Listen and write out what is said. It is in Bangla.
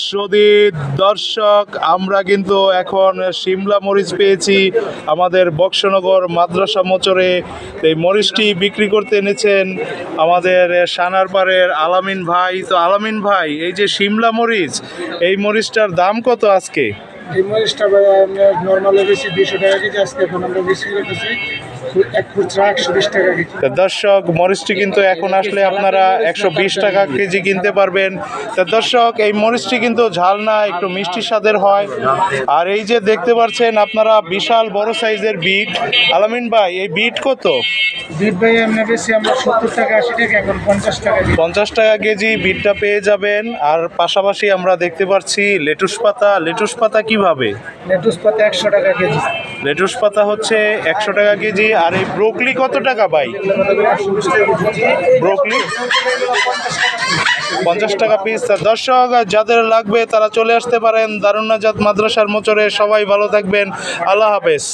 সুধীর দর্শক, আমরা কিন্তু এখন শিমলা মরিচ পেয়েছি আমাদের বক্সনগর মাদ্রাসা মোচরে। এই মরিচটি বিক্রি করতে এনেছেন আমাদের সানারপাড়ের আলামিন ভাই। তো আলামিন ভাই, এই যে শিমলা মরিচ, এই মরিচটার দাম কত আজকে? এই মরিচটা ভাই আমরা নর্মালি বেশি 200 টাকা কেজি, আজকে এখন আমরা বেশি রেখেছি এক খুচরা 120 টাকা কেজি। দর্শক, মরিচটি কিন্তু এখন আসলে আপনারা 120 টাকা কেজি কিনতে পারবেন। তা দর্শক, এই মরিচটি কিন্তু ঝাল না, একটু মিষ্টি স্বাদের হয়। আর এই যে দেখতে পাচ্ছেন আপনারা, বিশাল বড় সাইজের বিট। আলামিন ভাই, এই বিট কত? বিট ভাই আমরা বেশি আমরা 70 টাকা 80 টাকা, এখন 50 টাকা কেজি। 50 টাকা কেজি বিটটা পেয়ে যাবেন। আর পাশাপাশি আমরা দেখতে পাচ্ছি লেটুস পাতা। লেটুস পাতা কিভাবে? লেটুস পাতা 100 টাকা কেজি। লেটুস পাতা হচ্ছে 100 টাকা কেজি। আর এই ব্রোকলি কত টাকা ভাই? ব্রোকলি 50 টাকা পিস। দর্শক, যাদের লাগবে তারা চলে আসতে পারেন দারুন নাজাত মাদ্রাসার মোচরে। সবাই ভালো থাকবেন, আল্লাহ হাফেজ।